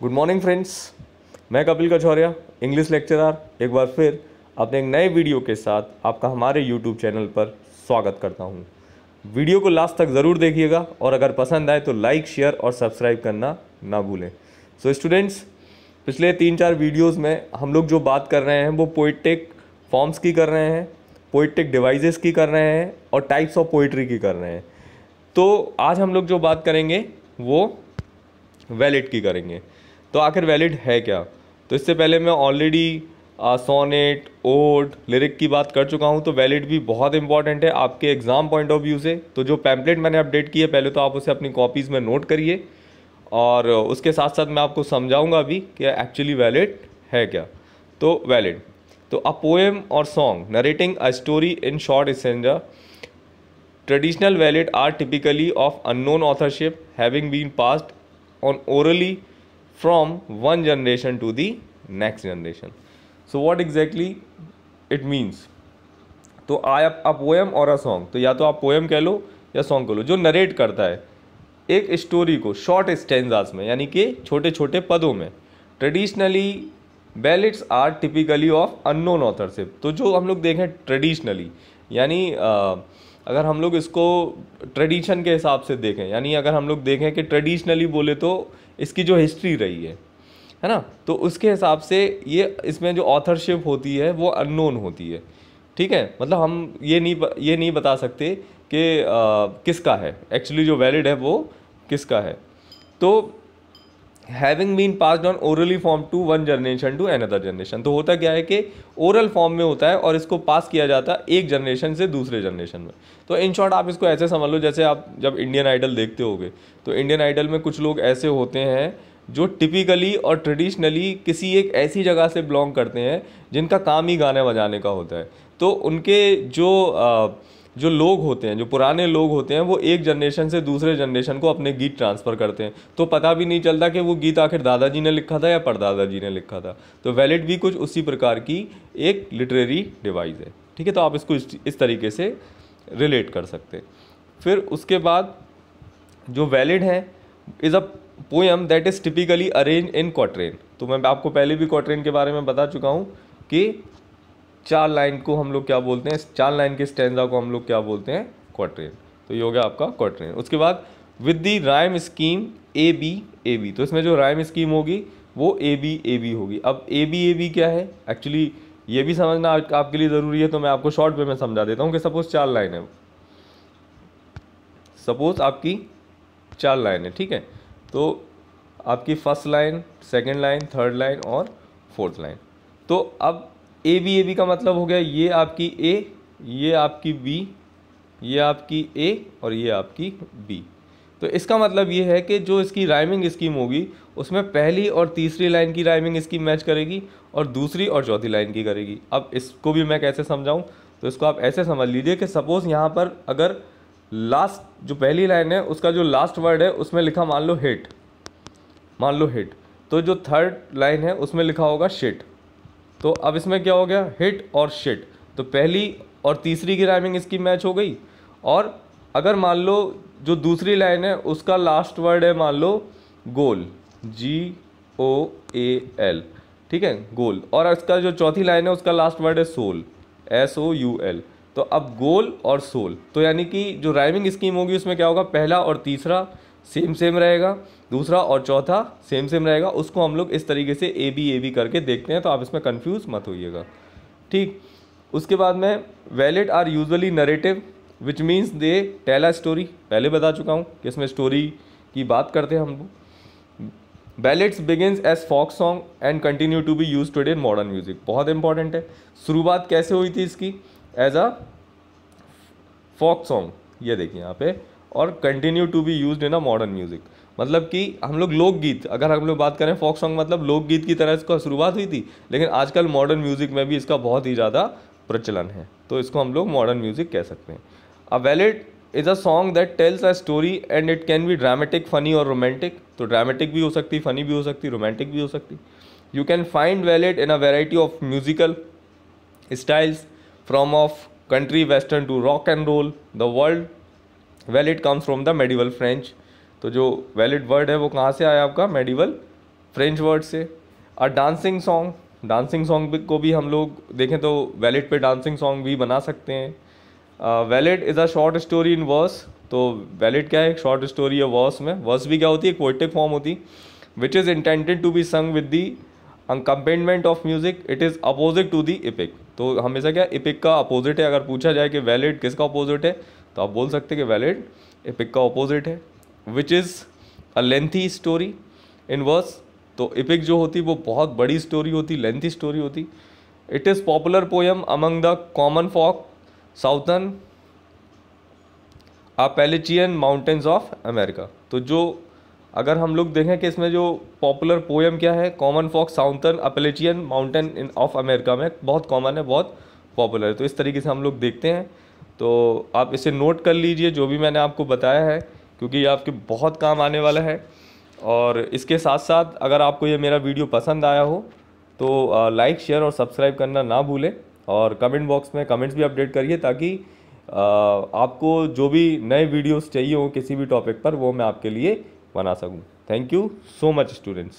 Good morning friends, मैं Kapil कछौरिया, English lecturer, एक बार फिर अपने एक नए वीडियो के साथ आपका हमारे यूट्यूब चैनल पर स्वागत करता हूं। वीडियो को लास्ट तक ज़रूर देखिएगा और अगर पसंद आए तो लाइक, शेयर और सब्सक्राइब करना ना भूलें। सो स्टूडेंट्स, पिछले 3-4 वीडियोस में हम लोग जो बात कर रहे हैं वो पोइटिक फॉर्म्स की कर रहे हैं, पोइटिक डिवाइसेस की कर रहे हैं और टाइप्स ऑफ पोइट्री की कर रहे हैं। तो आज हम लोग जो बात करेंगे वो वैलिड की करेंगे। तो आखिर वैलिड है क्या? तो इससे पहले मैं ऑलरेडी सोनेट, ओड, लिरिक की बात कर चुका हूँ। तो वैलिड भी बहुत इंपॉर्टेंट है आपके एग्ज़ाम पॉइंट ऑफ व्यू से। तो जो पैम्पलेट मैंने अपडेट की है, पहले तो आप उसे अपनी कॉपीज़ में नोट करिए और उसके साथ साथ मैं आपको समझाऊंगा अभी कि एक्चुअली वैलिड है क्या। तो वैलिड, तो अ पोएम और song narrating a story in short stanza traditional valid are typically of unknown authorship, having been passed on orally from one generation to the next generation. So what exactly it means? तो आप a poem और a song, तो या तो आप poem कह लो या song कह लो, जो नरेट करता है एक स्टोरी को शॉर्ट स्टेंजास में, यानी कि छोटे छोटे पदों में। Traditionally ballads are typically of unknown authorship. तो जो हम लोग देखें ट्रेडिशनली, यानी अगर हम लोग इसको ट्रेडिशन के हिसाब से देखें, यानी अगर हम लोग देखें कि ट्रेडिशनली बोले तो इसकी जो हिस्ट्री रही है ना, तो उसके हिसाब से ये इसमें जो ऑथरशिप होती है वो अननोन होती है। ठीक है, मतलब हम ये नहीं बता सकते कि किसका है एक्चुअली, जो वैलिड है वो किसका है। तो having been passed on orally from to one generation to another generation, तो होता क्या है कि ओरल फॉर्म में होता है और इसको पास किया जाता है एक जनरेशन से दूसरे जनरेशन में। तो इन शॉर्ट आप इसको ऐसे समझ लो, जैसे आप जब इंडियन आइडल देखते होगे तो इंडियन आइडल में कुछ लोग ऐसे होते हैं जो टिपिकली और ट्रेडिशनली किसी एक ऐसी जगह से बिलोंग करते हैं जिनका काम ही गाने बजाने का होता है। तो उनके जो लोग होते हैं, जो पुराने लोग होते हैं, वो एक जनरेशन से दूसरे जनरेशन को अपने गीत ट्रांसफ़र करते हैं। तो पता भी नहीं चलता कि वो गीत आखिर दादाजी ने लिखा था या परदादा जी ने लिखा था। तो वैलिड भी कुछ उसी प्रकार की एक लिटरेरी डिवाइस है। ठीक है, तो आप इसको इस तरीके से रिलेट कर सकते हैं। फिर उसके बाद जो वैलिड है is a poem that is typically arrange in quatrain. तो मैं आपको पहले भी क्वाट्रेन के बारे में बता चुका हूँ कि 4 लाइन को हम लोग क्या बोलते हैं, 4 लाइन के स्टैंजा को हम लोग क्या बोलते हैं, क्वाट्रेन। तो ये हो गया आपका क्वाट्रेन। उसके बाद with the rhyme scheme A B, तो इसमें जो राइम स्कीम होगी वो ए बी होगी। अब ए बी क्या है एक्चुअली, ये भी समझना आपके लिए ज़रूरी है। तो मैं आपको शॉर्ट वे में समझा देता हूँ कि सपोज 4 लाइन है, सपोज आपकी 4 लाइन है। ठीक है, तो आपकी first line, second line, third line और फोर्थ लाइन। तो अब ए बी का मतलब हो गया ये आपकी ए, ये आपकी बी, ये आपकी ए और ये आपकी बी। तो इसका मतलब ये है कि जो इसकी राइमिंग स्कीम होगी उसमें पहली और तीसरी लाइन की राइमिंग स्कीम मैच करेगी और दूसरी और चौथी लाइन की करेगी। अब इसको भी मैं कैसे समझाऊं, तो इसको आप ऐसे समझ लीजिए कि सपोज़ यहाँ पर अगर लास्ट जो पहली लाइन है उसका जो लास्ट वर्ड है उसमें लिखा मान लो हिट, तो जो थर्ड लाइन है उसमें लिखा होगा शिट। तो अब इसमें क्या हो गया, हिट और शिट। तो पहली और तीसरी की राइमिंग इसकी मैच हो गई। और अगर मान लो जो दूसरी लाइन है उसका लास्ट वर्ड है मान लो गोल, GOAL, ठीक है, गोल। और इसका जो चौथी लाइन है उसका लास्ट वर्ड है सोल, SOUL। तो अब गोल और सोल, तो यानी कि जो राइमिंग स्कीम होगी उसमें क्या होगा, पहला और तीसरा सेम रहेगा, दूसरा और चौथा सेम रहेगा। उसको हम लोग इस तरीके से ए बी करके देखते हैं, तो आप इसमें कंफ्यूज मत होइएगा। ठीक, उसके बाद में ballads are usually narrative which means they tell a story. पहले बता चुका हूँ कि इसमें स्टोरी की बात करते हैं हम लोग। Ballads begins as folk song and continue to be use today in modern music. बहुत इंपॉर्टेंट है, शुरुआत कैसे हुई थी इसकी, एज अ फॉक सॉन्ग, ये देखिए यहाँ पे, और continue to be used in a modern music. मतलब कि हम लोग लोकगीत, अगर हम लोग बात करें फोक सॉन्ग मतलब लोकगीत की तरह इसका शुरुआत हुई थी, लेकिन आजकल मॉडर्न म्यूजिक में भी इसका बहुत ही ज़्यादा प्रचलन है, तो इसको हम लोग मॉडर्न म्यूजिक कह सकते हैं। A ballad is a song that tells a story and it can be dramatic, funny और रोमांटिक। तो ड्रामेटिक भी हो सकती, फनी भी हो सकती, रोमांटिक भी हो सकती। You can find ballad in a variety of musical styles from of country western to rock and roll. The word valid comes from the medieval French। तो जो वैलिड वर्ड है वो कहाँ से आया आपका, मेडिवल फ्रेंच वर्ड से। अ dancing song, dancing song को भी हम लोग देखें तो वैलिड पे डांसिंग सॉन्ग भी बना सकते हैं। Ballad is a short story in verse, तो वैलिड क्या है, एक शॉर्ट स्टोरी है वर्स में। वर्स भी क्या होती है, एक पोएटिक फॉर्म होती, which is intended to be sung with the accompaniment of music, it is opposite to the epic. तो हमेशा क्या, इपिक का अपोजिट है। अगर पूछा जाए कि वैलिड किसका अपोजिट है, तो आप बोल सकते हैं कि वैलिड इपिक का अपोजिट है। Which is a lengthy story in verse, तो इपिक जो होती वो बहुत बड़ी स्टोरी होती, लेंथी स्टोरी होती। It is popular poem among the common folk southern Appalachian mountains of America. तो जो अगर हम लोग देखें कि इसमें जो पॉपुलर पोएम क्या है, common folk southern Appalachian mountains of America में, बहुत कॉमन है, बहुत पॉपुलर है। तो इस तरीके से हम लोग देखते हैं। तो आप इसे नोट कर लीजिए जो भी मैंने आपको बताया है, क्योंकि ये आपके बहुत काम आने वाला है। और इसके साथ साथ अगर आपको ये मेरा वीडियो पसंद आया हो तो लाइक शेयर और सब्सक्राइब करना ना भूलें, और कमेंट बॉक्स में कमेंट्स भी अपडेट करिए, ताकि आपको जो भी नए वीडियोस चाहिए हो किसी भी टॉपिक पर, वो मैं आपके लिए बना सकूं। Thank you so much students.